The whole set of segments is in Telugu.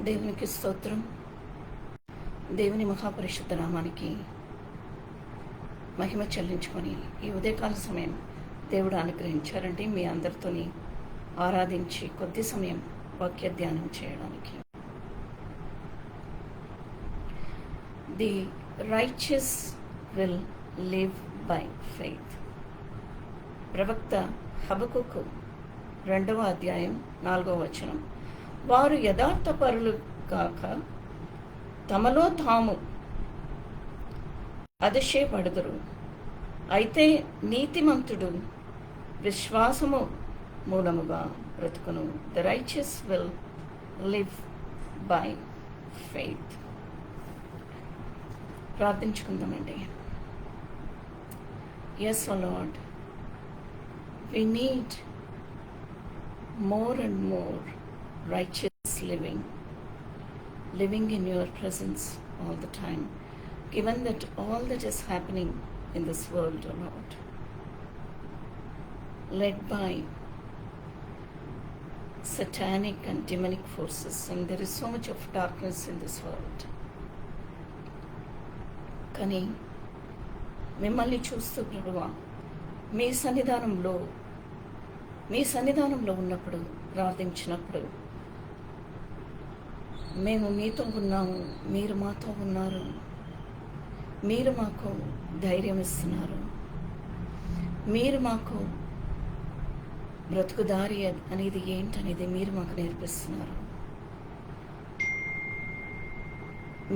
దేవునికి స్తోత్రం. దేవుని మహాపరిశుద్ధ నామానికి మహిమ చెల్లించుకొని ఈ ఉదయకాల సమయం దేవుడు అనుగ్రహించారండి మీ అందరితోని ఆరాధించి కొద్ది సమయం వాక్య ధ్యానం చేయడానికి. The righteous will live by faith. ప్రవక్త హబకుకు 2వ అధ్యాయం 4వ వచనం. వారు యథార్థపరులు కాక తమలో తాము అతిశయపడుదురు, అయితే నీతిమంతుడు విశ్వాసము మూలముగా బ్రతుకును. The righteous will live by faith. ప్రార్థించుకుందామండి. Yes O Lord, we need more and more righteous living in your presence all the time, given that all that is happening in this world, O Lord, led by satanic and demonic forces, and there is so much of darkness in this world. కానీ మిమ్మల్ని చూస్తూ ప్రభువా, మీ సన్నిధానంలో ఉన్నప్పుడు ప్రార్థించినప్పుడు మేము మీతో ఉన్నాము, మీరు మాతో ఉన్నారు, మీరు మాకు ధైర్యం ఇస్తున్నారు, మీరు మాకు బ్రతుకుదారి అనేది ఏంటనేది మీరు మాకు నేర్పిస్తున్నారు.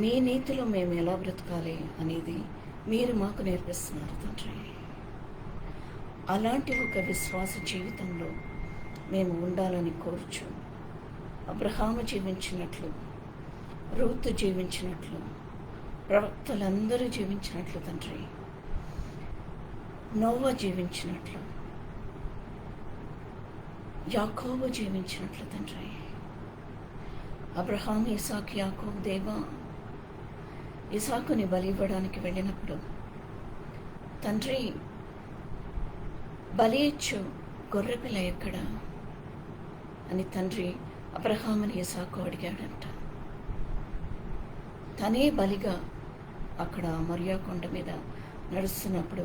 మీ నీతిలో మేము ఎలా బ్రతకాలి అనేది మీరు మాకు నేర్పిస్తున్నారు తండ్రి. అలాంటి ఒక విశ్వాస జీవితంలో మేము ఉండాలని కోరుచు, అబ్రహాము జీవించినట్లు, రూతు జీవించినట్లు, ప్రవక్తలందరూ జీవించినట్లు తండ్రి, నోవా జీవించినట్లు, యాకోబు జీవించినట్లు తండ్రి, అబ్రహాం, ఇసాకు, యాకోబు దేవా, ఇసాకుని బలి ఇవ్వడానికి వెళ్ళినప్పుడు తండ్రి, బలి ఇచ్చు గొర్రెపిల్ల ఎక్కడ అని తండ్రి అబ్రహాముని ఇసాకు అడిగాడంట. తనే బలిగా అక్కడ మొరియా కొండ మీద నడుస్తున్నప్పుడు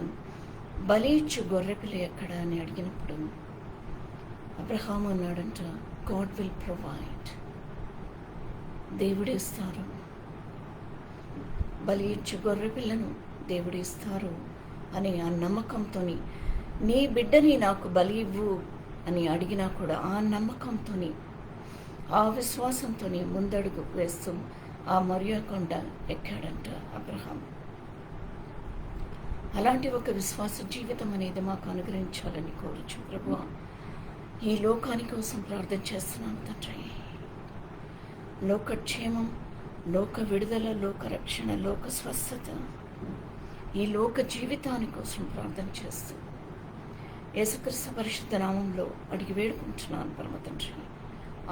బలి ఇచ్చు గొర్రెపిల్ల ఎక్కడ అని అడిగినప్పుడు అబ్రహాము అన్నాడంట, గాడ్ విల్ ప్రొవైడ్. దేవుడిస్తారు, బలి ఇచ్చు గొర్రెపిల్లను దేవుడిస్తారు అని ఆ నమ్మకంతో, నీ బిడ్డని నాకు బలి ఇవ్వు అని అడిగినా కూడా ఆ నమ్మకంతో, ఆ విశ్వాసంతో ముందడుగు వేస్తూ ఆ మొరియా కొండ ఎక్కాడంట అబ్రహాం. అలాంటి ఒక విశ్వాస జీవితం అనేది మాకు అనుగ్రహించాలని కోరుచు ప్రభువా. ఈ లోకాని కోసం ప్రార్థన చేస్తున్నాం తండ్రి. లోకక్షేమం, లోక విడుదల, లోక రక్షణ, లోక స్వస్థత, ఈ లోక జీవితాని కోసం ప్రార్థన చేస్తూ యేసుక్రీస్తు పరిశుద్ధ నామంలో అడిగి వేడుకుంటున్నాను పరమ తండ్రి.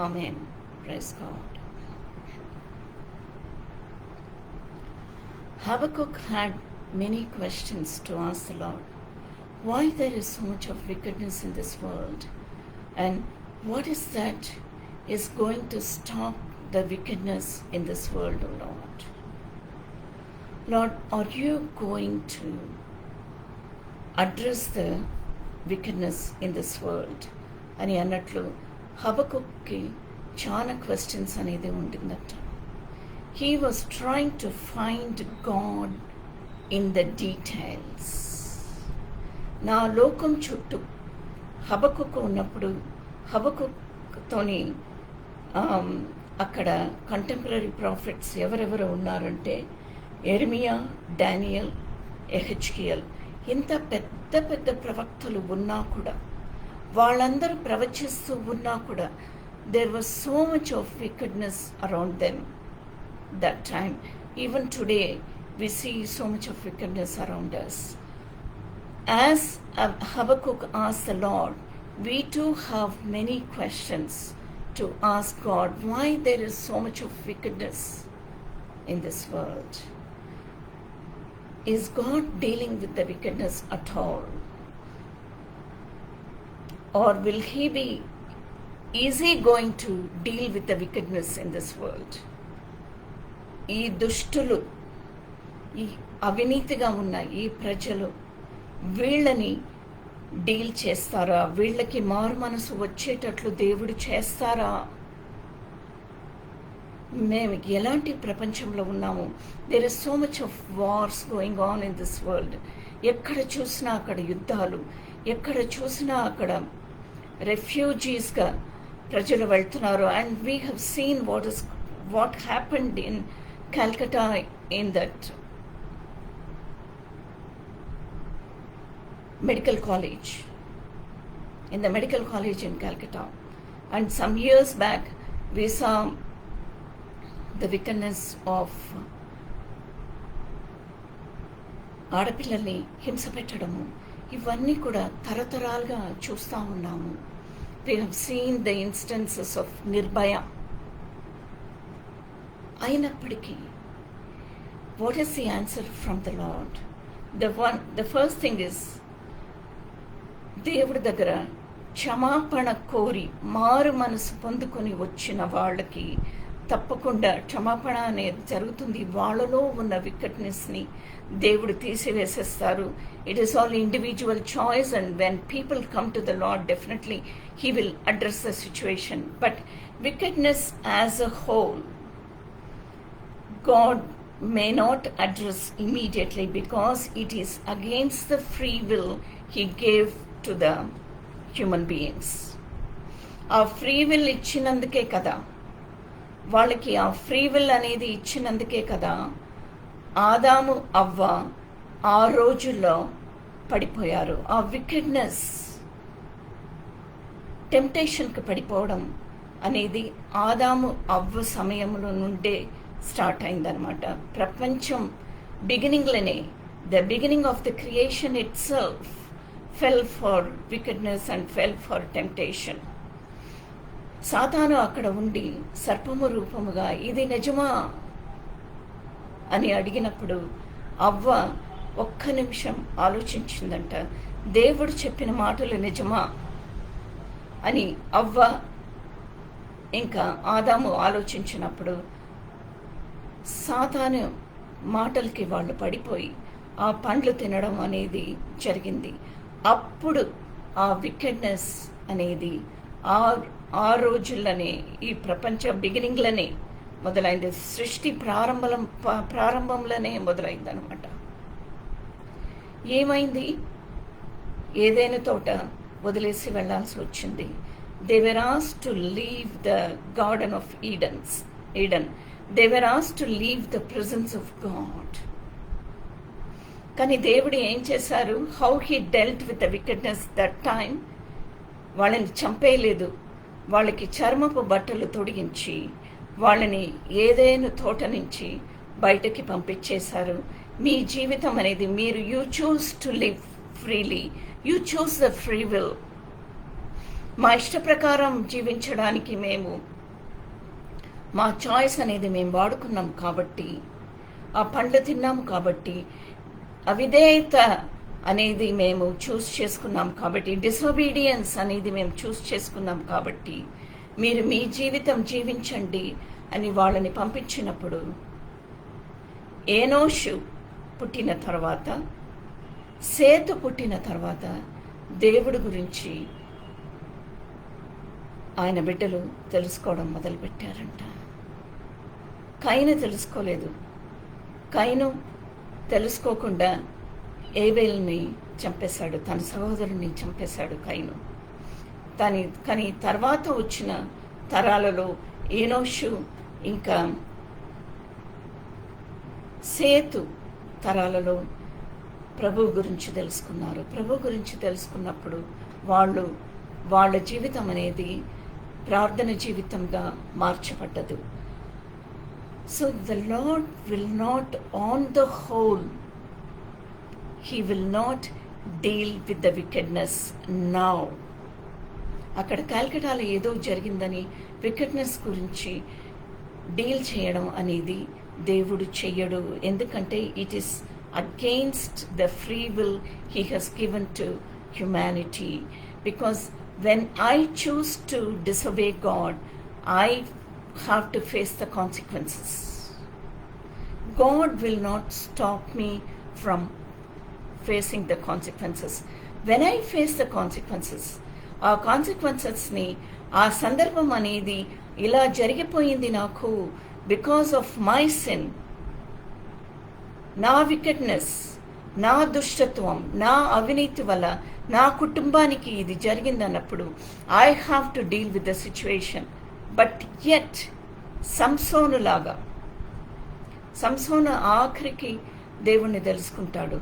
ఆమేన్. Praise God. Habakkuk had many questions to ask the Lord. Why there is so much of wickedness in this world, and what is that is going to stop the wickedness in this world, O Lord? Lord, are you going to address the wickedness in this world అని అన్నట్లు హబకుక్కి చాలా క్వశ్చన్స్ అనేది ఉండిందట. He was trying to find God in the details. నా లోకం చుట్టూ హబకుక్కు ఉన్నప్పుడు హబకుక్తోని అక్కడ కంటెంపరీ ప్రాఫిట్స్ ఎవరెవరు ఉన్నారంటే ఎర్మియా, డానియల్, ఎహెచ్కియల్, ఇంత పెద్ద పెద్ద ప్రవక్తలు ఉన్నా కూడా, వాళ్ళందరూ ప్రవచిస్తూ ఉన్నా కూడా, there was so much of wickedness around them that time. Even today we see so much of wickedness around us. As Habakkuk asked the Lord, we too have many questions to ask God, why there is so much of wickedness in this world. Is God dealing with the wickedness at all? Or will he be is he going to deal with the wickedness in this world? ఈ దుష్టులు, ఈ అవినీతిగా ఉన్న ఈ ప్రజలు, వీళ్ళని డీల్ చేస్తారా? వీళ్ళకి మారు మనసు వచ్చేటట్లు దేవుడు చేస్తారా? మేము ఎలాంటి ప్రపంచంలో ఉన్నాము? There is so much of wars going on in this world. ఎక్కడ చూసినా అక్కడ యుద్ధాలు, ఎక్కడ చూసినా అక్కడ రెఫ్యూజీస్గా ప్రజలు వెళ్తున్నారు. And we have seen what happened in Calcutta in that medical college, in the medical college in Calcutta. And some years back we saw the wickedness of ఆడపిల్లల్ని హింస పెట్టడము. ఇవన్నీ కూడా తరతరాలుగా చూస్తూ ఉన్నాము. We have seen the instances of Nirbhaya. అయినప్పటికీ what is the answer from the lord? The first thing is, దేవుడి దగ్గర క్షమాపణ కోరి మారు మనసు పొందుకొని వచ్చిన వాళ్ళకి తప్పకుండా క్షమాపణ అనేది జరుగుతుంది. వాళ్ళలో ఉన్న వికెట్నెస్ని దేవుడు తీసివేసేస్తారు. It is all individual choice, and when people come to the Lord, definitely he will address the situation. But wickedness as a whole God may not address immediately because it is against the free will He gave to the human beings. ఆ ఫ్రీ విల్ ఇచ్చినందుకే కదా, వాళ్ళకి ఆ ఫ్రీ విల్ అనేది ఇచ్చినందుకే కదా ఆదాము అవ్వ ఆ రోజుల్లో పడిపోయారు. ఆ వికెడ్నెస్, టెంప్టేషన్కి పడిపోవడం అనేది ఆదాము అవ్వ సమయంలో నుండే స్టార్ట్ అయిందనమాట. ప్రపంచం బిగినింగ్లోనే, the beginning of the creation itself fell for wickedness and fell for temptation. సాతాను అక్కడ ఉండి సర్పము రూపముగా ఇది నిజమా అని అడిగినప్పుడు అవ్వ ఒక్క నిమిషం ఆలోచించిందంట. దేవుడు చెప్పిన మాటలు నిజమా అని అవ్వ ఇంకా ఆదాము ఆలోచించినప్పుడు సాతాను మాటలకి వాళ్ళు పడిపోయి ఆ పండ్లు తినడం అనేది జరిగింది. అప్పుడు ఆ వికెడ్నెస్ అనేది ఆ రోజుల్లోనే, ఈ ప్రపంచ బిగినింగ్లోనే మొదలైంది. సృష్టి ప్రారంభంలోనే మొదలైందనమాట. ఏమైంది? ఏదైనా తోట వదిలేసి వెళ్లాల్సి వచ్చింది. They were asked to leave the garden of Eden. They were asked to leave the presence of God. కానీ దేవుడు ఏం చేశారు? How he dealt with the wickedness that time. వాళ్ళని చంపేయలేదు, వాళ్ళకి చర్మపు బట్టలు తొడిగించి వాళ్ళని ఏదైనా తోట నుంచి బయటకి పంపించేశారు. మీ జీవితం అనేది మీరు, you choose to live freely, you choose the free will. మా ఇష్ట ప్రకారం జీవించడానికి మా చాయిస్ అనేది మేము వాడుకున్నాం కాబట్టి, ఆ పండ్లు తిన్నాము కాబట్టి, అవిధేయత అనేది మేము చూస్ చేసుకున్నాం కాబట్టి, డిసొబీడియన్స్ అనేది మేము చూస్ చేసుకున్నాం కాబట్టి మీరు మీ జీవితం జీవించండి అని వాళ్ళని పంపించినప్పుడు, ఏనోషు పుట్టిన తర్వాత, సేతు పుట్టిన తర్వాత దేవుడి గురించి ఆయన బిడ్డలు తెలుసుకోవడం మొదలుపెట్టారంట. కయను తెలుసుకోలేదు. కయను తెలుసుకోకుండా ఏబేల్ని చంపేశాడు, తన సహోదరుని చంపేశాడు కయను. కానీ తర్వాత వచ్చిన తరాలలో ఏనోషు ఇంకా సేతు తరాలలో ప్రభు గురించి తెలుసుకున్నారు. ప్రభు గురించి తెలుసుకున్నప్పుడు వాళ్ళ జీవితం అనేది ప్రార్థన జీవితంగా మార్చబడ్డదు. So the Lord will not, on the whole, he will not deal with the wickedness now. అక్కడ కాల్కటాలో ఏదో జరిగిందని వికెడ్నెస్ గురించి డీల్ చేయడం అనేది దేవుడు చెయ్యడు. ఎందుకంటే it is against the free will he has given to humanity. because when I choose to disobey God, I have to face the consequences. God will not stop me from facing the consequences. When I face the consequences, ఆ కాన్సిక్వెన్సెస్ని, ఆ సందర్భం అనేది ఇలా జరిగిపోయింది నాకు బికాస్ ఆఫ్ మై సిన్, నా వికెట్నెస్, నా దుష్టత్వం, నా అవినీతి వల్ల నా కుటుంబానికి ఇది జరిగిందన్నప్పుడు I have to deal with the situation. But yet సంసోను ఆఖరికి దేవుణ్ణి తెలుసుకుంటాడు,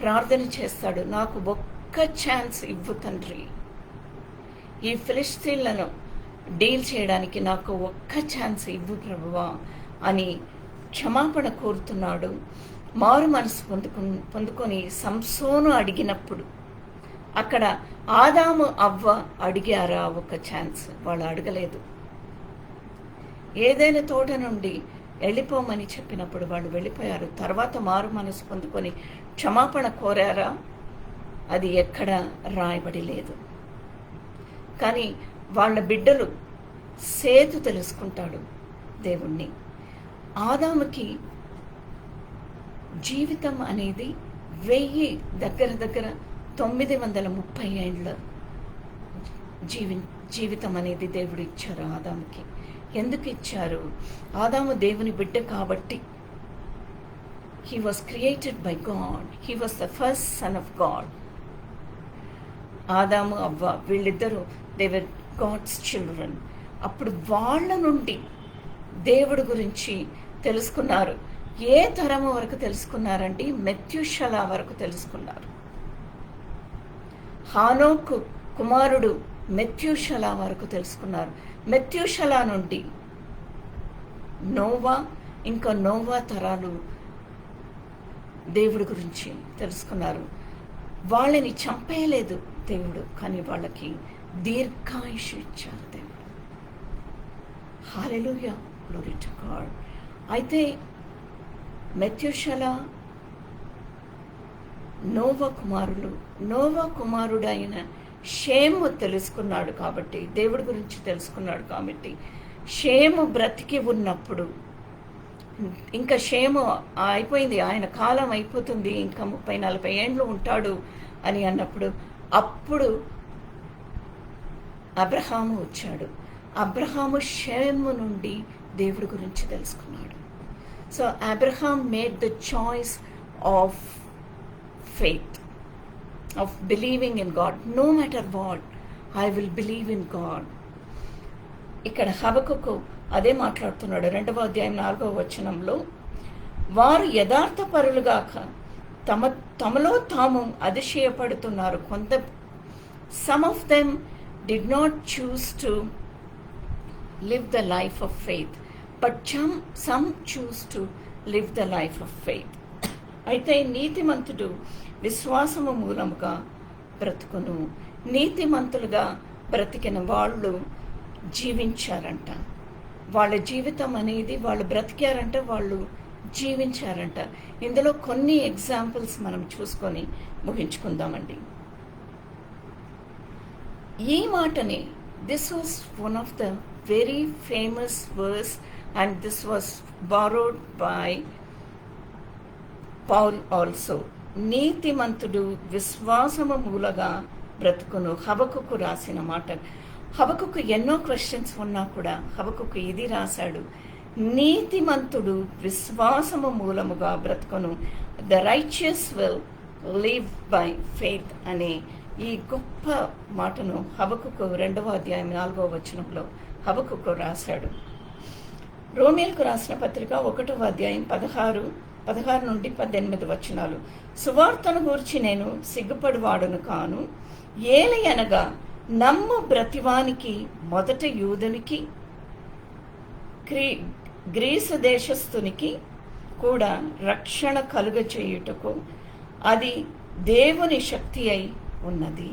ప్రార్థన చేస్తాడు, నాకు ఒక్క ఛాన్స్ ఇవ్వు తండ్రి, ఈ ఫిలిష్తీన్లను డీల్ చేయడానికి నాకు ఒక్క ఛాన్స్ ఇవ్వు ప్రభువా అని క్షమాపణ కోరుతున్నాడు. మారు మనసు పొందుకొని సంసోను అడిగినప్పుడు, అక్కడ ఆదాము అవ్వ అడిగారా ఒక ఛాన్స్? వాళ్ళు అడగలేదు. ఏదైనా తోట నుండి వెళ్ళిపోమని చెప్పినప్పుడు వాళ్ళు వెళ్ళిపోయారు. తర్వాత మారు మనసు పొందుకొని క్షమాపణ కోరారా? అది ఎక్కడ రాయబడి లేదు. కానీ వాళ్ళ బిడ్డలు, సేతు తెలుసుకుంటాడు దేవుణ్ణి. ఆదాముకి జీవితం అనేది 1000 దగ్గర 930 ఏండ్ల జీవితం అనేది దేవుడు ఇచ్చారు ఆదాముకి. ఎందుకు ఇచ్చారు? ఆదాము దేవుని బిడ్డ కాబట్టి. He was created by God, he was the first son of God. ఆదాము అవ్వ వీళ్ళిద్దరూ దే వర్ గాడ్స్ చిల్డ్రన్. అప్పుడు వాళ్ళ నుండి దేవుడి గురించి తెలుసుకున్నారు. ఏ తరము వరకు తెలుసుకున్నారండి? మెత్యూషలా వరకు తెలుసుకున్నారు. హానోకు కుమారుడు మెత్యూషలా వరకు తెలుసుకున్నారు. మెత్యూషలా నుండి నోవా, ఇంకా నోవా తరాలు దేవుడి గురించి తెలుసుకున్నారు. వాళ్ళని చంపేయలేదు దేవుడు, కానీ వాళ్ళకి దీర్ఘాయుషు ఇచ్చారు దేవుడు. హల్లెలూయా, గ్లోరీ టు గాడ్. అయితే మెత్యూషలా నోవా కుమారుడైన షేము తెలుసుకున్నాడు కాబట్టి, దేవుడి గురించి తెలుసుకున్నాడు కాబట్టి, షేము బ్రతికి ఉన్నప్పుడు, ఇంకా షేము అయిపోయింది, ఆయన కాలం అయిపోతుంది, ఇంకా 30-40 ఏండ్లు ఉంటాడు అని అన్నప్పుడు, అప్పుడు అబ్రహాము వచ్చాడు. అబ్రహాము షేము నుండి దేవుడి గురించి తెలుసుకున్నాడు. So Abraham made the choice of faith, of believing in God. No matter what, I will believe in God. ఇక్కడ హబకుకు అదే మాట్లాడుతున్నాడు. 2వ అధ్యాయం 4వ వచనంలో, వారు యథార్థపరులుగాక తమలో తాము అతిశయపడుతున్నారు. some of them did not choose to live the life of faith, but some choose to live the life of faith. అయితే నీతిమంతుడు విశ్వాసము మూలముగా బ్రతుకును. నీతిమంతులుగా బ్రతికిన వాళ్ళు జీవించారంట. వాళ్ళ జీవితం అనేది వాళ్ళు బ్రతికారంట, వాళ్ళు జీవించారంట. ఇందులో కొన్ని ఎగ్జాంపుల్స్ మనం చూసుకొని ముగించుకుందామండి. ఈ మాటని, this was one of the very famous verse and this was borrowed by Paul also. నీతిమంతుడు విశ్వాసము మూలగా బ్రతుకును. హబకుకు రాసిన మాట. హబకుకు ఎన్నో క్వశ్చన్స్ ఉన్నా కూడా హబకుకు ఇది రాశాడు, నీతిమంతుడు విశ్వాసము మూలముగా బ్రతుకును. The righteous will live by faith అనే ఈ గొప్ప మాటను హబకుకు 2వ అధ్యాయం 4వ వచనంలో హబకుకు రాశాడు. రోమీయులకు రాసిన పత్రిక 1వ అధ్యాయం 16 నుండి 18 వచనాలు. సువార్తను గూర్చి నేను సిగ్గుపడివాడును కాను, ఏలయనగా నమ్ము ప్రతివానికి, మొదట యూదునికి, గ్రీసు దేశస్థునికి కూడా రక్షణ కలుగచేయుటకు అది దేవుని శక్తి అయి ఉన్నది.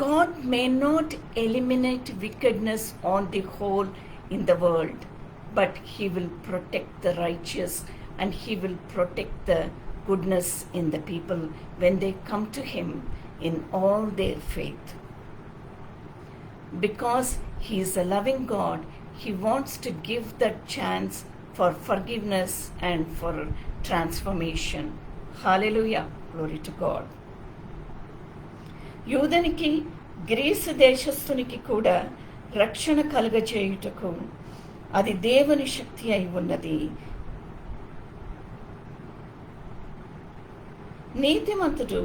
God may not eliminate wickedness on the whole in the world, but he will protect the righteous and he will protect the goodness in the people when they come to him in all their faith. Because He is a loving God, He wants to give that chance for forgiveness and for transformation. Hallelujah. Glory to God. యూదునికి గ్రీసు దేశస్థునికి కూడా రక్షణ కలుగచేయుటకు అది దేవుని శక్తి అయి ఉన్నది. నీతిమంతుడు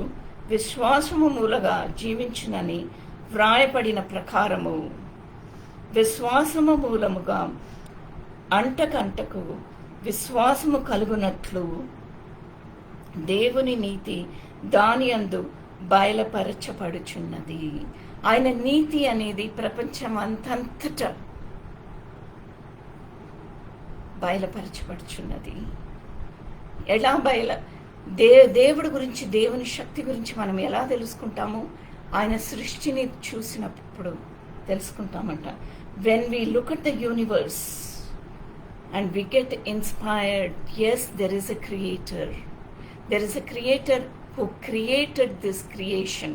విశ్వాసము మూలగా జీవించునని వ్రాయబడిన ప్రకారము విశ్వాసము మూలముగా అంటకంటకు విశ్వాసము కలుగునట్లు దేవుని నీతి దాని యందు బయలుపరచబడుచున్నది. ఆయన నీతి అనేది ప్రపంచం అంతటా బయలుపరచబడుచున్నది. ఎలా దేవుడి గురించి, దేవుని శక్తి గురించి మనం ఎలా తెలుసుకుంటాము? ఆయన సృష్టిని చూసినప్పుడు తెలుసుకుంటామంట. When we look at the universe and we get inspired, yes, there is a creator. There is a creator who created this creation.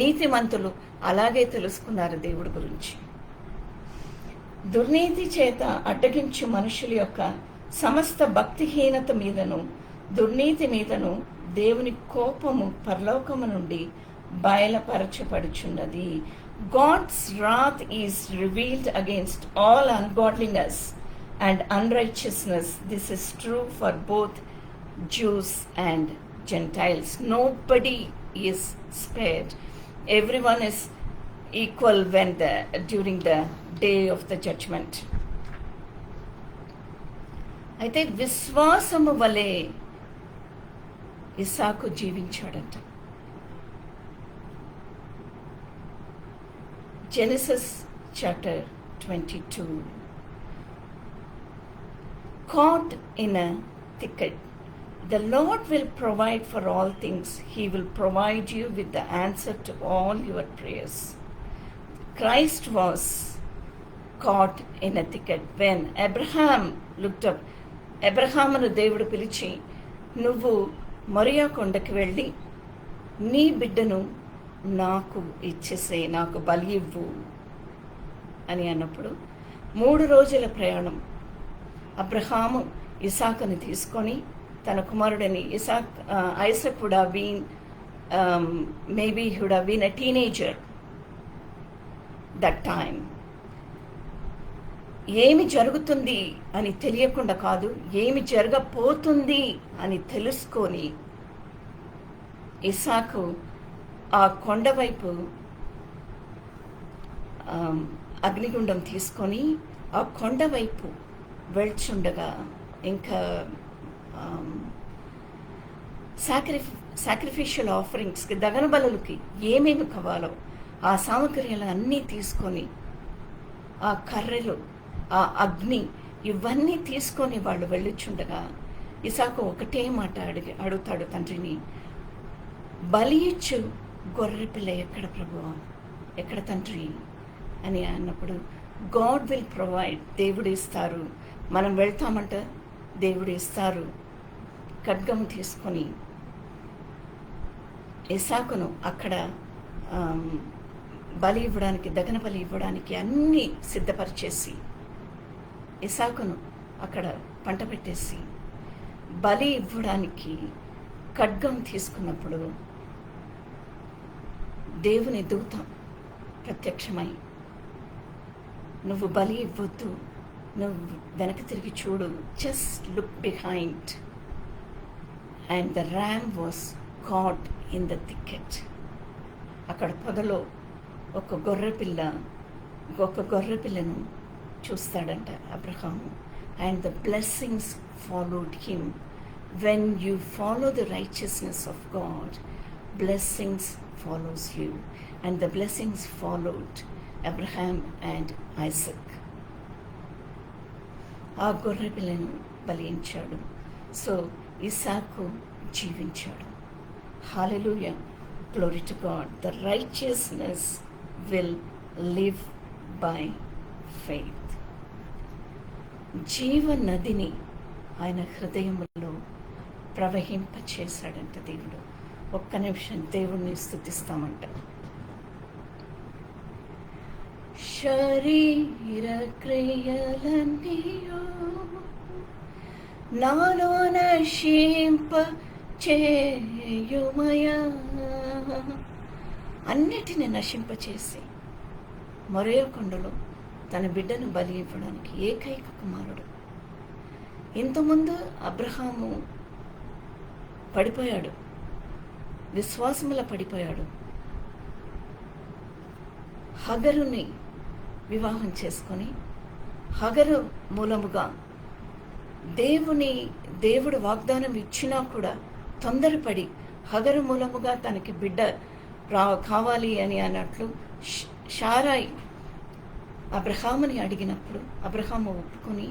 నీతిమంతులు అలాగే తెలుసుకున్నారు దేవుడి గురించి. దుర్నీతి చేత అడ్డగించు మనుషుల యొక్క సమస్త భక్తిహీనత మీదను దుర్నీతి మీదను దేవుని కోపము పరలోకము నుండి బయలుపరచబడుచున్నది. God's wrath is revealed against all ungodliness and unrighteousness. This is true for both Jews and Gentiles. Nobody is spared. Everyone is equal during the day of the judgment. అయితే విశ్వాసము వలె ఇస్సాకు జీవించాడంట. Genesis chapter 22. Caught in a thicket. The Lord will provide for all things. He will provide you with the answer to all your prayers. Christ was caught in a thicket. When Abraham looked up, అబ్రహామును దేవుడు పిలిచి, నువ్వు మొరియా కొండకి వెళ్ళి నీ బిడ్డను నాకు ఇచ్చేసే, నాకు బలి ఇవ్వు అని అన్నప్పుడు 3 రోజుల ప్రయాణం అబ్రహాము ఇసాకుని తీసుకొని తన కుమారుడిని Isaac would have been maybe he would have been a teenager that time. ఏమి జరుగుతుంది అని తెలియకుండా కాదు, ఏమి జరగబోతుంది అని తెలుసుకొని ఇసాకు ఆ కొండ వైపు అగ్నిగుండం తీసుకొని ఆ కొండ వైపు వెళ్చుండగా ఇంకా సాక్రిఫిషియల్ ఆఫరింగ్స్కి, దగన బలులకి ఏమేమి కావాలో ఆ సామగ్రిలు అన్నీ తీసుకొని ఆ కర్రెలు, ఆ అగ్ని, ఇవన్నీ తీసుకొని వాళ్ళు వెళ్ళుచుండగా ఇసాకు ఒకటే మాట అడుగుతాడు తండ్రిని, బలి ఇచ్చు గొర్రెపిల్ల ఎక్కడ ప్రభువా, ఎక్కడ తండ్రి అని అన్నప్పుడు గాడ్ విల్ ప్రొవైడ్, దేవుడు ఇస్తారు. మనం వెళ్తామంట, దేవుడు ఇస్తారు. ఖడ్గం తీసుకొని ఇసాకును అక్కడ బలి ఇవ్వడానికి, దగన బలి ఇవ్వడానికి అన్నీ సిద్ధపరిచేసి ఇసాకును అక్కడ పంట పెట్టేసి బలి ఇవ్వడానికి ఖడ్గం తీసుకున్నప్పుడు దేవుని దూత ప్రత్యక్షమై, నువ్వు బలి ఇవ్వద్దు, నువ్వు వెనక్కి తిరిగి చూడు, just look behind. And the ram was caught in the thicket. అక్కడ పొదలో ఒక గొర్రెపిల్లను చూస్తాడంట అబ్రహాము. And the blessings followed him. When you follow the righteousness of God, blessings follows you. And the blessings followed Abraham and Isaac. ఆ గొర్రె పిల్లను బలించాడు. సో ఇసాకు జీవించాడు. Hallelujah, glory to God. The righteousness will live by faith. జీవ నదిని ఆయన హృదయంలో ప్రవహింపచేశాడంట దేవుడు. ఒక్క నిమిషం దేవుణ్ణి స్తుతిస్తామంట. శరీర క్రియలన్నీయో నాలో నశింప చేయుమయా. అన్నిటిని నశింపచేసి మరో కొండలో తన బిడ్డను బలి ఇవ్వడానికి ఏకైక కుమారుడు. ఇంతకుముందు అబ్రహాము పడిపోయాడు, విశ్వాసముల పడిపోయాడు. హగరుని వివాహం చేసుకొని హగరు మూలముగా దేవుడు వాగ్దానం ఇచ్చినా కూడా తొందరపడి హగరు మూలముగా తనకి బిడ్డ కావాలి అని అన్నట్లు షారాయి అబ్రహాముని అడిగినప్పుడు అబ్రహాము ఒప్పుకొని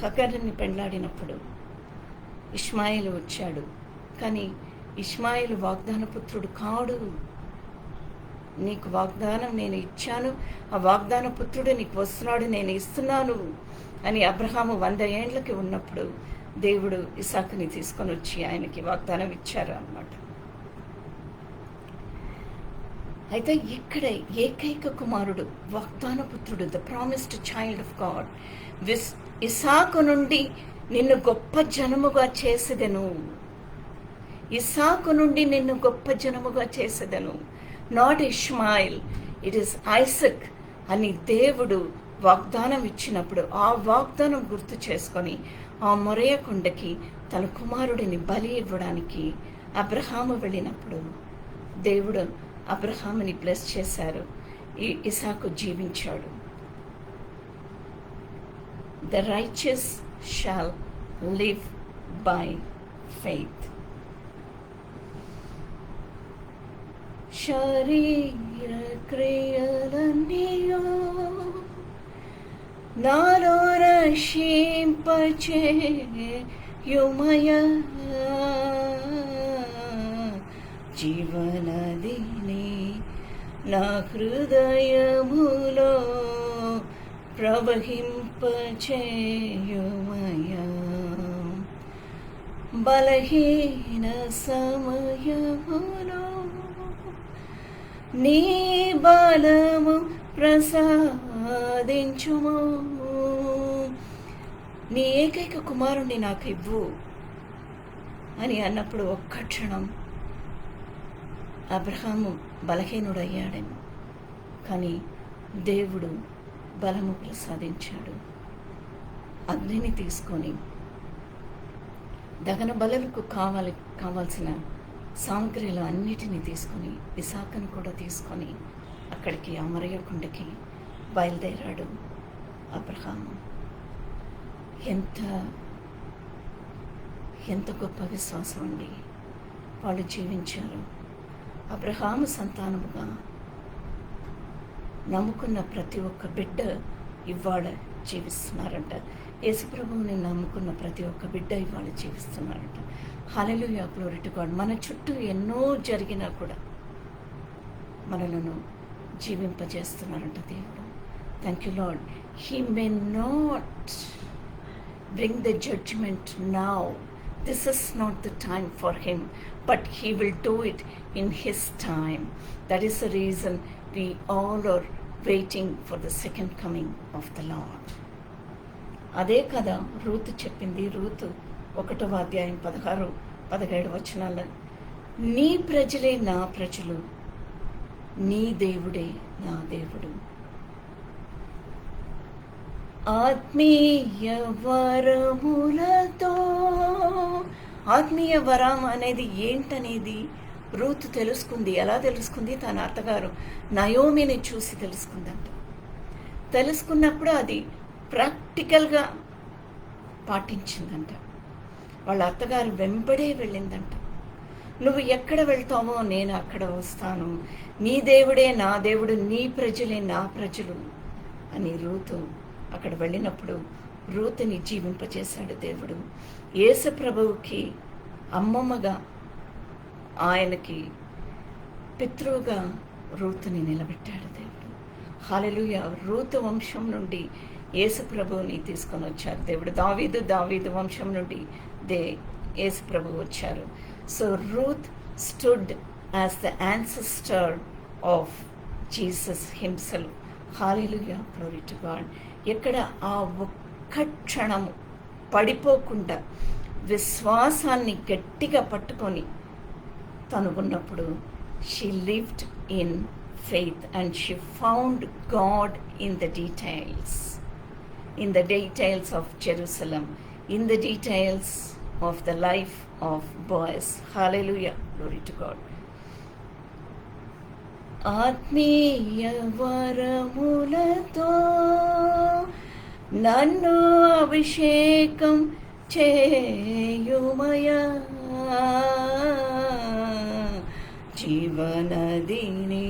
హగరుని పెండ్లాడినప్పుడు ఇష్మాయేలు వచ్చాడు. కానీ ఇష్మాయేలు వాగ్దాన పుత్రుడు కాడు. నీకు వాగ్దానం నేను ఇచ్చాను, ఆ వాగ్దాన పుత్రుడు నీకు వస్తున్నాడు, నేను ఇస్తున్నాను అని అబ్రహాము 100 ఏండ్లకి ఉన్నప్పుడు దేవుడు ఇసాకుని తీసుకొని వచ్చి ఆయనకి వాగ్దానం ఇచ్చారు అన్నమాట. అయితే ఇక్కడ ఏకైక కుమారుడు, వాగ్దాన పుత్రుడు, the promised child of God. ఇసాకు నుండి నిన్ను గొప్ప జనముగా చేసేదెను, ఇసాకు నుండి నిన్ను గొప్ప జనముగా చేసేదెను, not Ishmael, it is Isaac అని దేవుడు వాగ్దానం ఇచ్చినప్పుడు ఆ వాగ్దానం గుర్తు చేసుకొని ఆ మొరయ కొండకి తన కుమారుడిని బలి ఇవ్వడానికి అబ్రహాము వెళ్ళినప్పుడు దేవుడు అబ్రహాముని బ్లెస్ చేశారు. ఇసాకు జీవించాడు. The righteous shall live by faith. శరీర క్రియలన్నీయో నాలో నశింపచేయుమయా. జీవనదిని నా హృదయములో ప్రవహింపచేయుమయా. బలహీన సమయములో నీ బలము ప్రసాదించుము. నీ ఏకైక కుమారుణ్ణి నాకు ఇవ్వు అని అన్నప్పుడు ఒక్క క్షణం అబ్రహాము బలహీనుడయ్యాడేమో, కానీ దేవుడు బలము ప్రసాదించాడు. అగ్నిని తీసుకొని దహన బలులకు కావాల్సిన సామగ్రిలు అన్నిటినీ తీసుకొని ఇసాకును కూడా తీసుకొని అక్కడికి అమరయ్య కొండకి బయలుదేరాడు అబ్రహాము. ఎంత గొప్ప విశ్వాసం అండి వాళ్ళు జీవించారు. అబ్రహాము సంతానముగా నమ్ముకున్న ప్రతి ఒక్క బిడ్డ ఇవాళ జీవిస్తున్నారంట. యేసుప్రభువుని నమ్ముకున్న ప్రతి ఒక్క బిడ్డ ఇవాళ జీవిస్తున్నారంట. హల్లెలూయా, గ్లోరీ టు గాడ్. మన చుట్టూ ఎన్నో జరిగినా కూడా మనలను జీవింపజేస్తున్నారంట దేవుడు. Thank you lord. He may not bring the judgment now. This is not the time for him, but he will do it in his time. That is the reason we all are waiting for the second coming of the Lord. అదే కదా రూతు చెప్పింది. రూతు 1వ అధ్యాయం 16-17 వచనాల్లో, నీ ప్రజలే నా ప్రజలు, నీ దేవుడే నా దేవుడు. ఆత్మీయ వరములతో, ఆత్మీయ వరం అనేది ఏంటనేది రూతు తెలుసుకుంది. ఎలా తెలుసుకుంది? తన అత్తగారు నయోమిని చూసి తెలుసుకుందంట. తెలుసుకున్నప్పుడు అది ప్రాక్టికల్గా పాటించిందంట. వాళ్ళ అత్తగారు వెంబడే వెళ్ళిందంట. నువ్వు ఎక్కడ వెళ్తావో నేను అక్కడ వస్తాను, నీ దేవుడే నా దేవుడు, నీ ప్రజలే నా ప్రజలు అని రూతు అక్కడ వెళ్ళినప్పుడు రూతుని జీవింపచేశాడు దేవుడు. యేసు ప్రభువుకి అమ్మమ్మగా, ఆయనకి పితృగా రూతుని నిలబెట్టాడు దేవుడు. హల్లెలూయా. రూతు వంశం నుండి యేసు ప్రభువుని తీసుకొని వచ్చారు దేవుడు. దావీదు వంశం నుండి యేసు ప్రభువు వచ్చారు. So Ruth stood as the ancestor of Jesus himself. Hallelujah, glory to God. ఎక్కడ ఆ ఒక్క క్షణము పడిపోకుండా విశ్వాసాన్ని గట్టిగా పట్టుకొని తను ఉన్నప్పుడు she lived in faith and she found God in the details of Jerusalem, in the details of the life of Boaz. Hallelujah, glory to God. ఆత్మీయ వరములతో నన్ను అభిషేకం చేయుమయా, జీవనదిని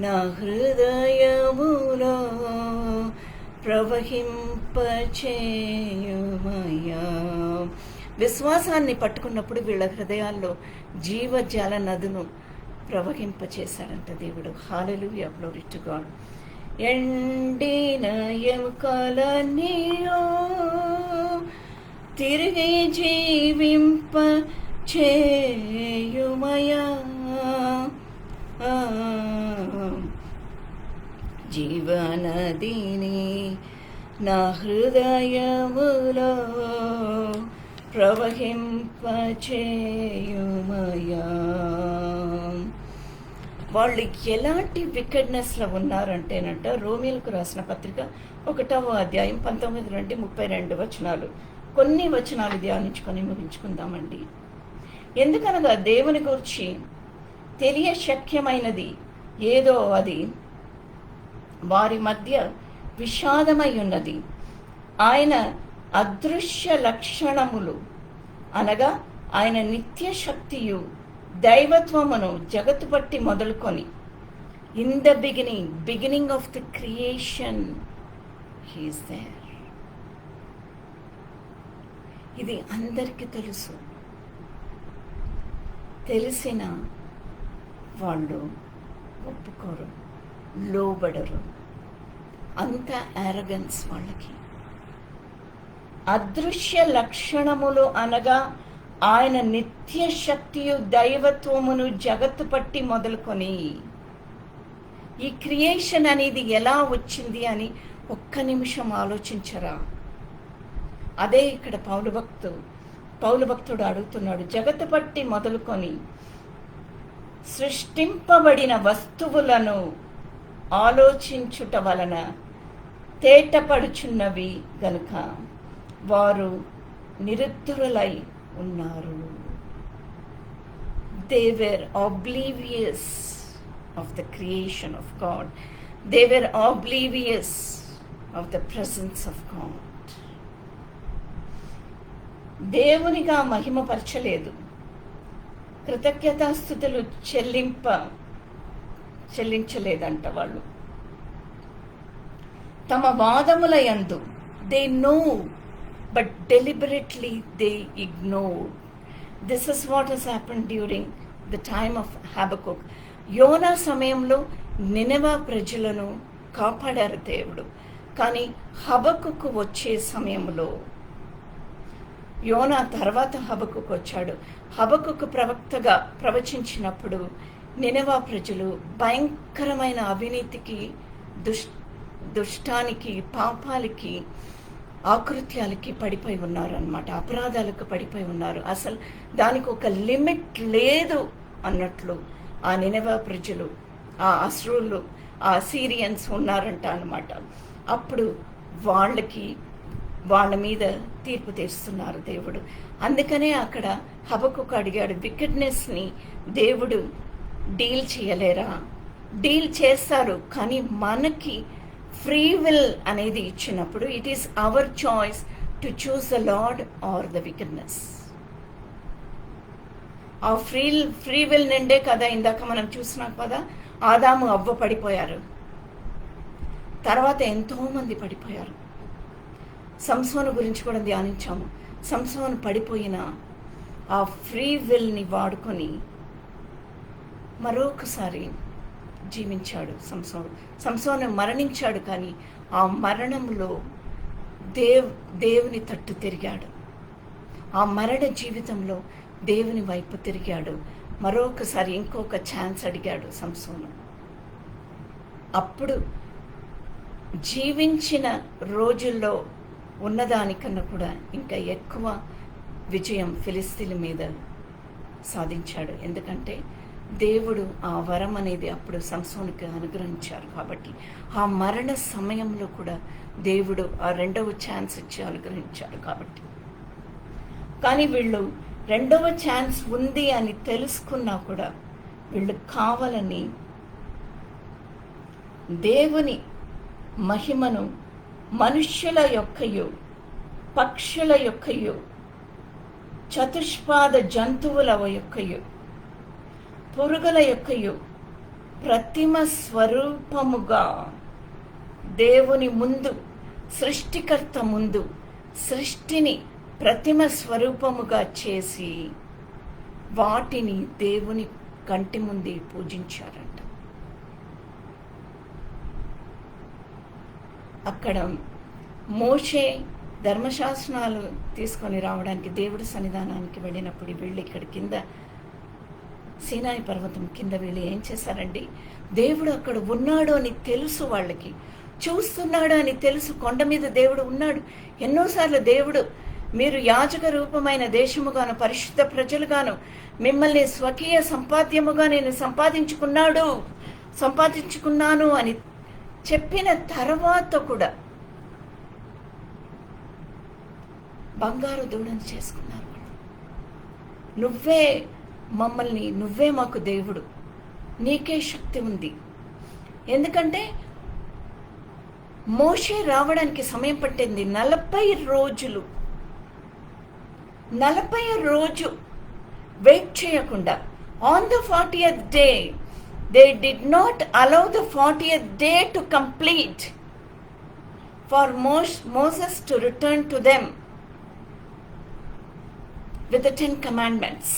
నా హృదయములో ప్రవహింపచేయుమయా. విశ్వాసాన్ని పట్టుకున్నప్పుడు వీళ్ళ హృదయాల్లో జీవజల నదును ప్రవహింపచేశాడంట దేవుడు. హల్లెలూయా, గ్లోరీ టు గాడ్. ఎండిన ఎముకలన్నీయో తిరిగి జీవింప చేయుమయా, జీవనదిని నా హృదయములో ప్రవహింపచేయుమయా. వాళ్ళు ఎలాంటి వికెడ్నెస్లో ఉన్నారంటేనంట, రోమిలకు రాసిన పత్రిక 1వ అధ్యాయం 19 నుండి 32 వచనాలు, కొన్ని వచనాలు ధ్యానించుకొని ముగించుకుందామండి. ఎందుకనగా దేవుని గురించి తెలియశక్యమైనది ఏదో అది వారి మధ్య విషాదమై ఉన్నది. ఆయన అదృశ్య లక్షణములు అనగా ఆయన నిత్య శక్తియు దైవత్వమును జగత్తు పట్టి మొదలుకొని, in the beginning of the creation he is there. ఇది అందరికీ తెలుసు. తెలిసిన వాళ్ళు ఒప్పుకోరు, లోబడరు. అంత యారగన్స్ వాళ్ళకి. అదృశ్య లక్షణములు అనగా ఆయన నిత్య శక్తియు దైవత్వమును జగత్తు పట్టి మొదలుకొని, ఈ క్రియేషన్ అనేది ఎలా వచ్చింది అని ఒక్క నిమిషం ఆలోచించరా? అదే ఇక్కడ పౌలు భక్తుడు అడుగుతున్నాడు. జగత్తు పట్టి మొదలుకొని సృష్టింపబడిన వస్తువులను ఆలోచించుట వలన తేటపడుచున్నవి గనుక వారు నిరుద్ధరులై ఉన్నారు. They were oblivious of the creation of God. They were oblivious of the presence of God. దేవునిగా మహిమపరచలేదు, కృతజ్ఞతాస్తుతులు చెల్లించలేదంట వాళ్ళు. తమ వాదముల యందు they know but deliberately they ignored. This is what has happened during the time of Habakkuk. యోనా సమయంలో నినెవా ప్రజలను కాపాడారు దేవుడు. కానీ హబక్కుకు వచ్చే సమయంలో, యోనా తర్వాత హబక్కుకు వచ్చాడు. హబక్కుకు ప్రవక్తగా ప్రవచించినప్పుడు నినెవా ప్రజలు భయంకరమైన అవినీతికి, దుష్టానికి, పాపాలకి, ఆకృత్యాలకి పడిపోయి ఉన్నారు అన్నమాట. అపరాధాలకు పడిపోయి ఉన్నారు. అసలు దానికి ఒక లిమిట్ లేదు అన్నట్లు ఆ నినెవా ప్రజలు, ఆ అశ్రులు, ఆ సీరియన్స్ ఉన్నారంట అన్నమాట. అప్పుడు వాళ్ళ మీద తీర్పు తీస్తున్నారు దేవుడు. అందుకనే అక్కడ హబక్కుకు అడిగాడు, వికెడ్నెస్ని దేవుడు డీల్ చేయలేరా? డీల్ చేస్తారు, కానీ మనకి ఫ్రీ విల్ అనేది ఇచ్చినప్పుడు it is our choice to choose the lord or the wickedness. ఆ ఫ్రీ విల్ నిండే కదా ఇందాక మనం చూసినాం కదా, ఆదాము అవ్వ పడిపోయారు, తర్వాత ఎంతోమంది పడిపోయారు. సంసోను గురించి కూడా ధ్యానించాము. సంసోను పడిపోయిన ఆ ఫ్రీ విల్ని వాడుకొని మరొకసారి జీవించాడు సంసోను మరణించాడు, కానీ ఆ మరణంలో దేవుని తట్టు తిరిగాడు. ఆ మరణ జీవితంలో దేవుని వైపు తిరిగాడు. మరొకసారి ఇంకొక ఛాన్స్ అడిగాడు సంసోను. అప్పుడు జీవించిన రోజుల్లో ఉన్నదానికన్నా కూడా ఇంకా ఎక్కువ విజయం ఫిలిస్తీన్ల మీద సాధించాడు. ఎందుకంటే దేవుడు ఆ వరం అనేది అప్పుడు సంసోనుకి అనుగ్రహించారు కాబట్టి, ఆ మరణ సమయంలో కూడా దేవుడు ఆ రెండవ ఛాన్స్ ఇచ్చి అనుగ్రహించాడు కాబట్టి. కానీ వీళ్ళు రెండవ ఛాన్స్ ఉంది అని తెలుసుకున్నా కూడా వీళ్ళు కావాలని దేవుని మహిమను మనుష్యుల యొక్కయు పక్షుల యొక్కయు చతుష్పాద జంతువుల యొక్కయు పురుగుల యొక్కయు ప్రతిమ స్వరూపముగా దేవుని ముందు, సృష్టికర్త ముందు సృష్టిని ప్రతిమ స్వరూపముగా చేసి వాటిని దేవుని కంటి ముందు పూజించారంట. అక్కడ మోషే ధర్మశాస్త్రాలు తీసుకొని రావడానికి దేవుడి సన్నిధానానికి వెళ్ళినప్పుడు వీళ్ళు ఇక్కడ కింద సీనాయి పర్వతం కింద వీళ్ళు ఏం చేశారండి, దేవుడు అక్కడ ఉన్నాడు అని తెలుసు, వాళ్ళకి చూస్తున్నాడు అని తెలుసు, కొండ మీద దేవుడు ఉన్నాడు. ఎన్నోసార్లు దేవుడు మీరు యాజక రూపమైన దేశముగాను పరిశుద్ధ ప్రజలుగాను మిమ్మల్ని స్వకీయ సంపాద్యముగా నేను సంపాదించుకున్నాను అని చెప్పిన తర్వాత కూడా బంగారు దూడను చేసుకున్నారు. నువ్వే మాకు దేవుడు, నీకే శక్తి ఉంది. ఎందుకంటే మోషే రావడానికి సమయం పట్టింది 40 రోజులు. 40 రోజు వెయిట్ చేయకుండా on the 40th day they did not allow the 40th day to complete for Moses to return to them with the 10 commandments.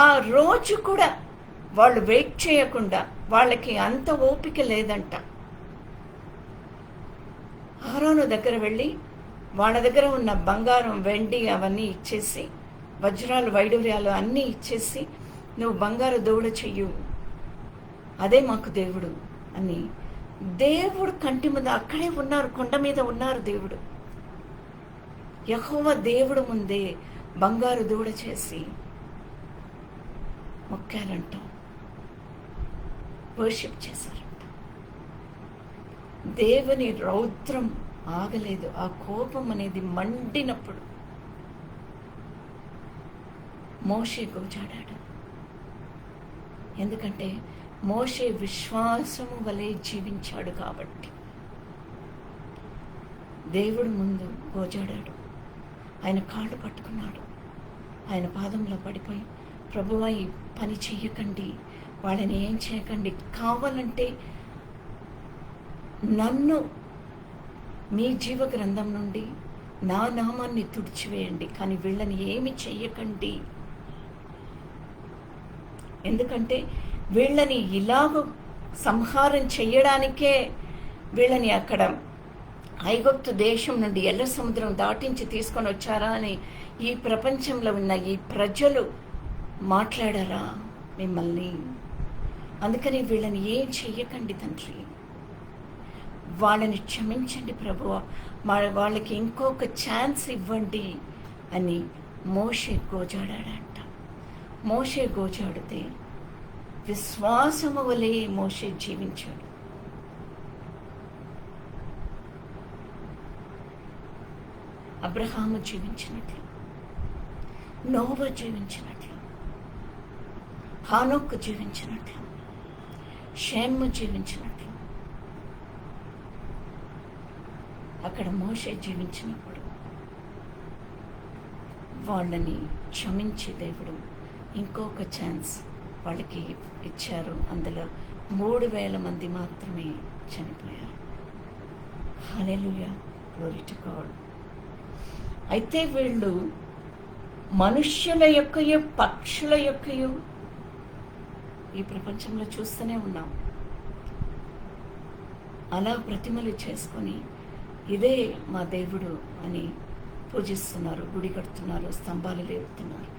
ఆ రోజు కూడా వాళ్ళు వెయిట్ చేయకుండా, వాళ్ళకి అంత ఓపిక లేదంట. ఆరోను దగ్గర వెళ్ళి వాళ్ళ దగ్గర ఉన్న బంగారం వెండి అవన్నీ ఇచ్చేసి, వజ్రాలు వైడూర్యాలు అన్నీ ఇచ్చేసి, నువ్వు బంగారు దూడ చెయ్యు, అదే మాకు దేవుడు అని దేవుడు కంటి ముందు అక్కడే ఉన్నారు, కొండ మీద ఉన్నారు. దేవుడు యెహోవా దేవుడు ముందే బంగారు దూడ చేసి మొక్కారంట, వర్షిప్ చేశారంట. దేవుని రౌద్రం ఆగలేదు. ఆ కోపం అనేది మండినప్పుడు మోషే గోజాడాడు. ఎందుకంటే మోషే విశ్వాసము వలె జీవించాడు కాబట్టి దేవుడు ముందు గోజాడాడు. ఆయన కాళ్ళు పట్టుకున్నాడు, ఆయన పాదంలో పడిపోయి, ప్రభువా ఈ పని చెయ్యకండి, వాళ్ళని ఏం చేయకండి, కావాలంటే నన్ను మీ జీవ గ్రంథం నుండి నా నామాన్ని తుడిచివేయండి, కానీ వీళ్ళని ఏమి చెయ్యకండి. ఎందుకంటే వీళ్ళని ఇలాగ సంహారం చెయ్యడానికే వీళ్ళని అక్కడ ఐగుప్తు దేశం నుండి ఎర్ర సముద్రం దాటించి తీసుకొని వచ్చారా అని ఈ ప్రపంచంలో ఉన్న ఈ ప్రజలు మాట్లాడారా మిమ్మల్ని. అందుకని వీళ్ళని ఏం చెయ్యకండి తండ్రి, వాళ్ళని క్షమించండి ప్రభువా, వాళ్ళకి ఇంకొక ఛాన్స్ ఇవ్వండి అని మోషే గోజాడాడంట. మోషే గోజాడితే విశ్వాసము వలె మోషే జీవించాడు. అబ్రహాము జీవించినట్లు, నోవా జీవించినట్లు, హానోకు జీవించినట్లు, షేము జీవించినట్లు అక్కడ మోషే జీవించినప్పుడు వాళ్ళని క్షమించి దేవుడు ఇంకొక ఛాన్స్ వాళ్ళకి ఇచ్చారు. అందులో 3,000 మంది మాత్రమే చనిపోయారు. హల్లెలూయా, గ్లోరీ టు గాడ్. అయితే వీళ్ళు మనుష్యుల యొక్కయు పక్షుల యొక్కయు ఈ ప్రపంచంలో చూస్తూనే ఉన్నాం, అలా ప్రతిమలు చేసుకొని ఇదే మా దేవుడు అని పూజిస్తున్నారు, గుడి కడుతున్నారు, స్తంభాలు లేపుతున్నారు.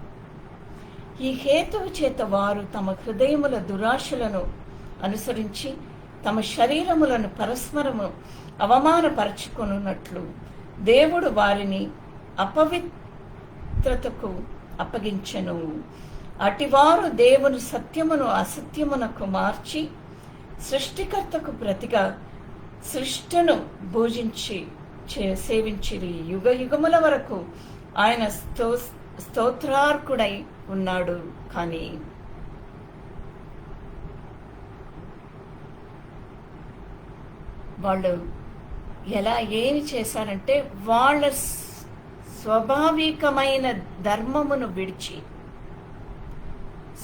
ఈ హేతువు చేత వారు తమ హృదయముల దురాశలను అనుసరించి తమ శరీరములను పరస్పరము అవమానపరచుకొనున్నట్లు దేవుడు వారిని అపవిత్రతకు అప్పగించెను. అటివారు దేవుని సత్యమును అసత్యమునకు మార్చి సృష్టికర్తకు ప్రతిగా సృష్టిను పూజించి సేవించిరి. యుగ యుగముల వరకు ఆయన స్తోత్రార్కుడై ఉన్నాడు. కానీ వాళ్ళు ఏమి చేశారంటే వాళ్ళ స్వాభావికమైన ధర్మమును విడిచి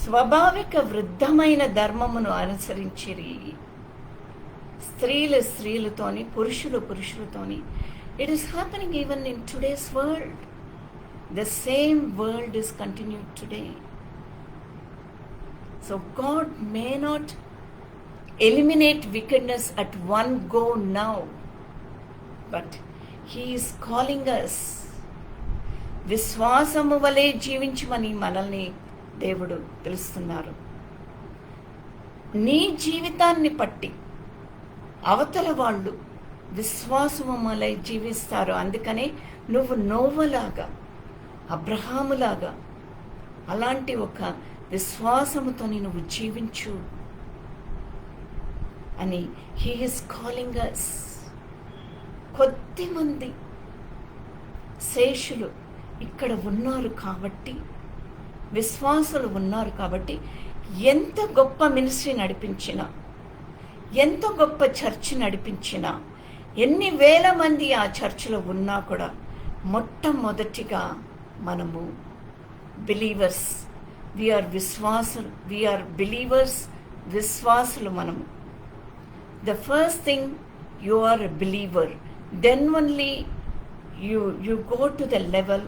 స్వాభావిక వృద్ధమైన ధర్మమును అనుసరించిరి. స్త్రీలతోని, పురుషులతోని. It is happening even in today's world. The same world is continued today. So God may not eliminate wickedness at one go now, but He is calling us. విశ్వాసము వలె జీవించమని మనల్ని దేవుడు పిలుస్తున్నారు. నీ జీవితాన్ని పట్టి అవతల వాళ్ళు విశ్వాసము వలె జీవిస్తారు. అందుకనే నువ్వు నోవలాగా, అబ్రహాములాగా అలాంటి ఒక విశ్వాసముతో నువ్వు జీవించు అని హీ ఈస్ కాలింగ్ అస్. కొద్దిమంది శేషులు ఇక్కడ ఉన్నారు కాబట్టి, విశ్వాసులు ఉన్నారు కాబట్టి, ఎంత గొప్ప మినిస్ట్రీ నడిపించినా, ఎంత గొప్ప చర్చ్ నడిపించినా, ఎన్ని వేల మంది ఆ చర్చిలో ఉన్నా కూడా మొట్టమొదటిగా మనము బిలీవర్స్, వీఆర్ బిలీవర్స్, విశ్వాసులు మనము. The first thing you are a believer, then only you go to the level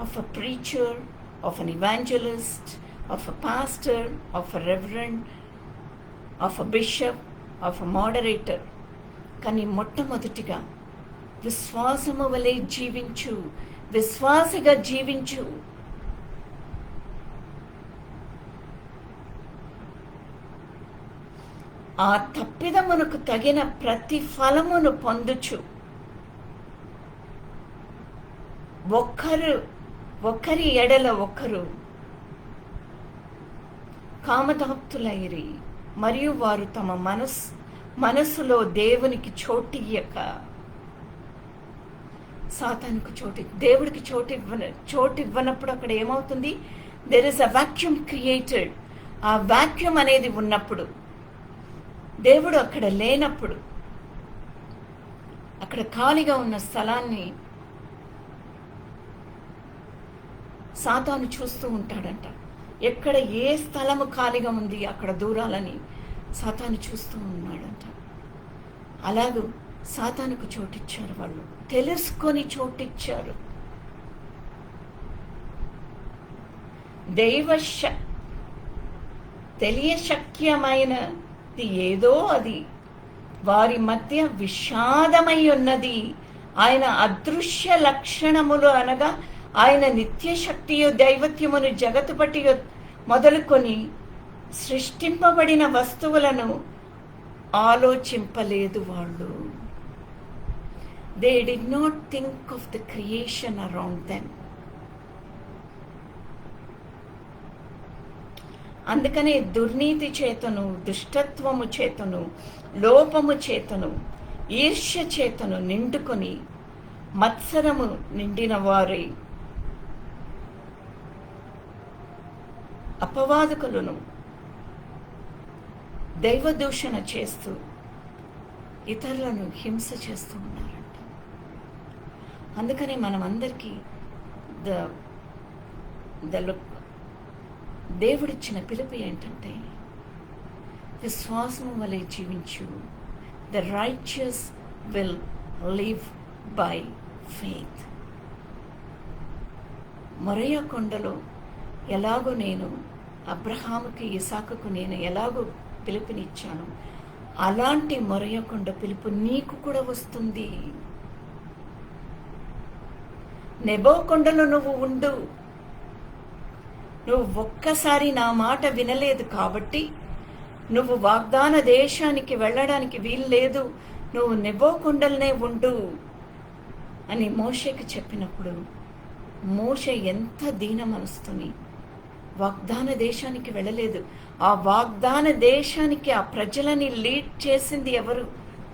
of a preacher, of an evangelist, of a pastor, of a reverend, of a bishop, of a moderator. కానీ మొట్టమొదటిగా విశ్వాసము వలె జీవించు, విశ్వాసిగా జీవించు. ఆ తప్పిదమునకు తగిన ప్రతిఫలమును పొందుచు ఒకరి ఎడల ఒకరు కామదాప్తులైరి, మరియు వారు తమ మనస్సులో దేవునికి చోటియ్యక, సాతానుకు దేవుడికి చోటు ఇవ్వనప్పుడు అక్కడ ఏమవుతుంది? There is a vacuum created. ఆ వాక్యూమ్ అనేది ఉన్నప్పుడు, దేవుడు అక్కడ లేనప్పుడు, అక్కడ ఖాళీగా ఉన్న స్థలాన్ని సాతాను చూస్తూ ఉంటాడంట. ఎక్కడ ఏ స్థలము ఖాళీగా ఉంది అక్కడ దూరాలని సాతాను చూస్తూ ఉన్నాడంట. అలాగూ సాతానుకు చోటిచ్చారు, వాళ్ళు తెలుసుకొని చోటిచ్చారు. తెలియశక్యమైనది ఏదో అది వారి మధ్య విషాదమై ఉన్నది. ఆయన అదృశ్య లక్షణములు అనగా ఆయన నిత్యశక్తియు దైవత్యమును జగత్తు బట్టి మొదలుకొని సృష్టింపబడిన వస్తువులను ఆలోచింపలేదు వాళ్ళు. They did not think of the creation around them. అందుకనే దుర్నీతి చేతను, దుష్టత్వము చేతను, లోపము చేతను, ఈర్ష్య చేతను నిండుకొని మత్సరము నిండిన వారి అపవాదకులను దైవదూషణ చేస్తూ ఇతరులను హింస చేస్తూ ఉన్నారంట. అందుకని మనమందరికీ దేవుడిచ్చిన పిలుపు ఏంటంటే విశ్వాసము వలె జీవించు. The righteous will live by faith. మొరయ కొండలో ఎలాగో నేను అబ్రహాముకి, ఇసాకుకు నేను ఎలాగో పిలుపునిచ్చాను, అలాంటి మొరయ కొండ పిలుపు నీకు కూడా వస్తుంది. నెబో కొండలో నువ్వు ఉండు, నువ్వు ఒక్కసారి నా మాట వినలేదు కాబట్టి నువ్వు వాగ్దాన దేశానికి వెళ్ళడానికి వీలు లేదు, నువ్వు నెబో కొండలనే ఉండు అని మోషేకి చెప్పినప్పుడు మోషే ఎంత దీన మనసుతోని వాగ్దాన దేశానికి వెళ్ళలేదు. ఆ వాగ్దాన దేశానికి ఆ ప్రజలని లీడ్ చేసింది ఎవరు?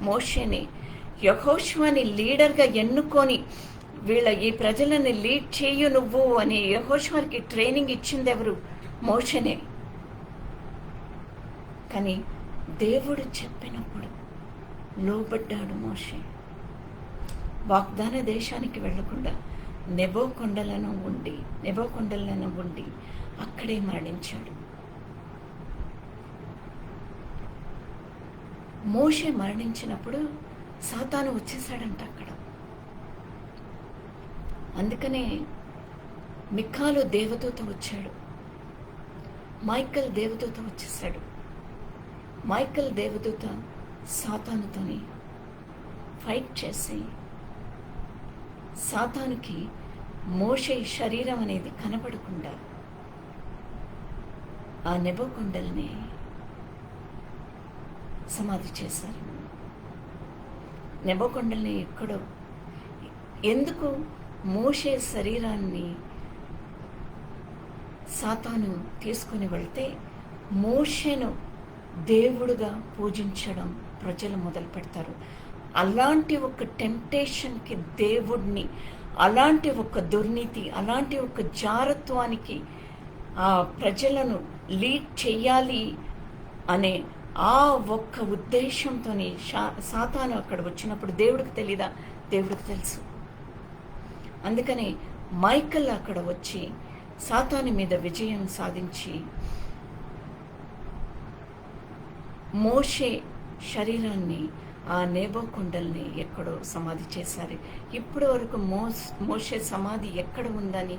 మోషేని. యెహోషువని లీడర్గా ఎన్నుకొని ఈ ప్రజలని లీడ్ చేయు నువ్వు అని యెహోషువకి ట్రైనింగ్ ఇచ్చింది ఎవరు? మోషేనే. కానీ దేవుడు చెప్పినప్పుడు లోబడ్డాడు మోషే. వాగ్దాన దేశానికి వెళ్లకుండా నెబో కొండలను ఉండి అక్కడే మరణించాడు. మోషే మరణించినప్పుడు సాతాను వచ్చేసాడంట అక్కడ. అందుకనే మికాలు దేవదూత వచ్చాడు, మైకల్ దేవదూత వచ్చేసాడు. మైకల్ దేవదూత సాతానుతోని ఫైట్ చేసి సాతానుకి మోషే శరీరం అనేది కనపడకుండా ఆ నెబో కొండల్ని సమాధి చేశారు. నెబో కొండల్ని ఎక్కడో, ఎందుకు మోషే శరీరాన్ని సాతాను తీసుకొని వెళ్తే మోషేను దేవుడుగా పూజించడం ప్రజలు మొదలు పెడతారు. అలాంటి ఒక టెంప్టేషన్కి దేవుడిని, అలాంటి ఒక దుర్నీతి, అలాంటి ఒక జారత్వానికి ఆ ప్రజలను లీడ్ చెయ్యాలి అనే ఆ ఒక్క ఉద్దేశంతో సాతాను అక్కడ వచ్చినప్పుడు దేవుడికి తెలీదా? దేవుడికి తెలుసు. అందుకని మైకల్ అక్కడ వచ్చి సాతాను మీద విజయం సాధించి మోషే శరీరాన్ని ఆ నేబో కొండల్ని ఎక్కడో సమాధి చేశారు. ఇప్పటి వరకు మోషే సమాధి ఎక్కడ ఉందని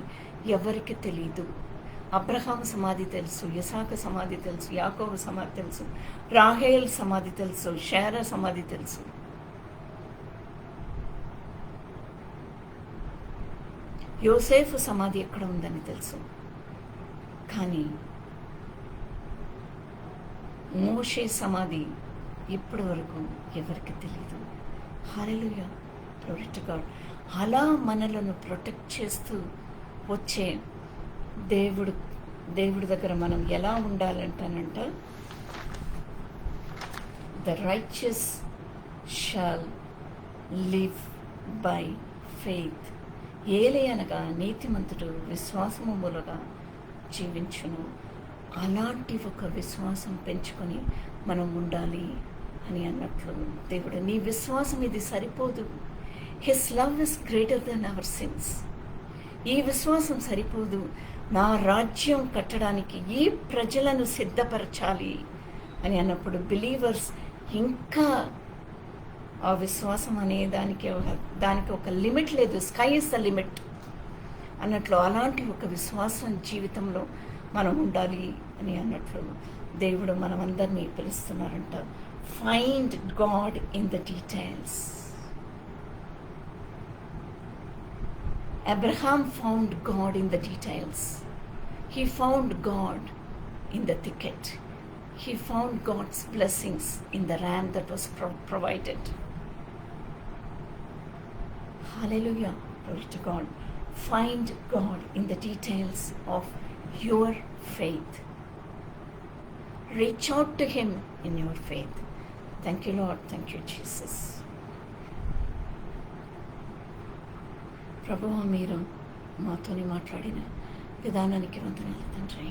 ఎవరికి తెలీదు. అబ్రహాం సమాధి తెలుసు, ఇసాక సమాధి తెలుసు, యాకోబు సమాధి తెలుసు, రాహేల్ సమాధి తెలుసు, షేరా సమాధి తెలుసు. యోసేఫు సమాధి ఎక్కడ ఉందని తెలుసు. కానీ మోషే సమాధి ఇప్పటి వరకు ఎవరికి తెలియదు. Hallelujah, glory to God. అలా మనలను ప్రొటెక్ట్ చేస్తూ వచ్చే దేవుడి దగ్గర మనం ఎలా ఉండాలంటానంట, the righteous shall live by faith. ఏలే అనగా నీతిమంతుడు విశ్వాసము మూలగా జీవించును. అలాంటి ఒక విశ్వాసం పెంచుకొని మనం ఉండాలి అని అన్నట్లు దేవుడు, నీ విశ్వాసం ఇది సరిపోదు. His love is greater than our sins. ఈ విశ్వాసం సరిపోదు, నా రాజ్యం కట్టడానికి ఈ ప్రజలను సిద్ధపరచాలి అని అన్నప్పుడు బిలీవర్స్ ఇంకా ఆ విశ్వాసం అనే దానికి ఒక లిమిట్ లేదు. స్కై ఇస్ ద లిమిట్ అన్నట్లు అలాంటి ఒక విశ్వాసం జీవితంలో మనం ఉండాలి అని అన్నట్లు దేవుడు మనమందరినీ పిలుస్తున్నారంట. Find God in the details. Abraham found God in the details. He found God in the thicket. He found God's blessings in the ram that was provided. Hallelujah, glory to God. Find God in the details of your faith. Reach out to Him in your faith. Thank you, Lord. Thank you, Jesus. ప్రభువా, మీరు మాతోని మాట్లాడిన విధానానికి వందనాలు తండ్రి.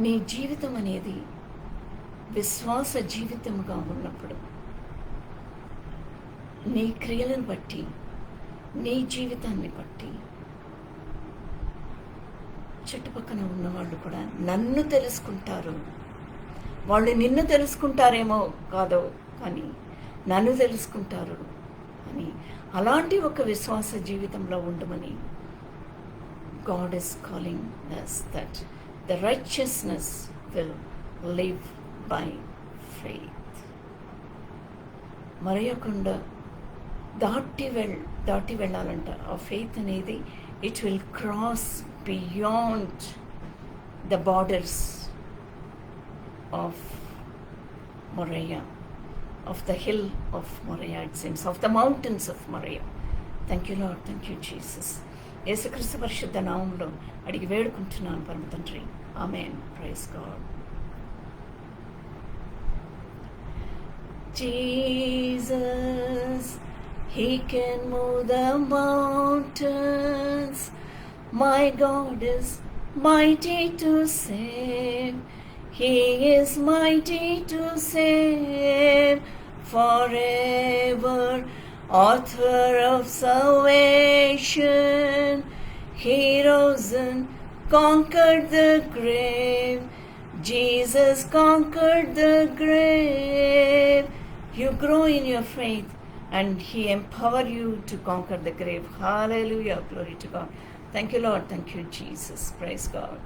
నీ జీవితం అనేది విశ్వాస జీవితముగా ఉన్నప్పుడు నీ క్రియలను బట్టి, నీ జీవితాన్ని బట్టి చుట్టుపక్కన ఉన్నవాళ్ళు కూడా నన్ను తెలుసుకుంటారు. వాళ్ళు నిన్ను తెలుసుకుంటారేమో కాదో, కానీ నన్ను తెలుసుకుంటారు అని అలాంటి ఒక విశ్వాస జీవితంలో ఉండమని God is calling us, that the righteousness will live by faith. మరయకుండా దాటి వెళ్ళాలంట. ఆ ఫెయిత్ అనేది it will cross beyond the borders of Moriah, of the hill of Moriah, it seems, of the mountains of Moriah. Thank you, Lord. Thank you, Jesus. యేసుక్రీస్తు పరిశుద్ధ నామములో అడిగి వేడుకుంటున్నాను పరమ తండ్రి. ఆమేన్. Praise God. Jesus, He can move the mountains. My God is mighty to save. He is mighty to save forever. Author of salvation, He rose and conquered the grave. Jesus conquered the grave. You grow in your faith and He empower you to conquer the grave. Hallelujah. Glory to God. Thank you, Lord. Thank you, Jesus. Praise God.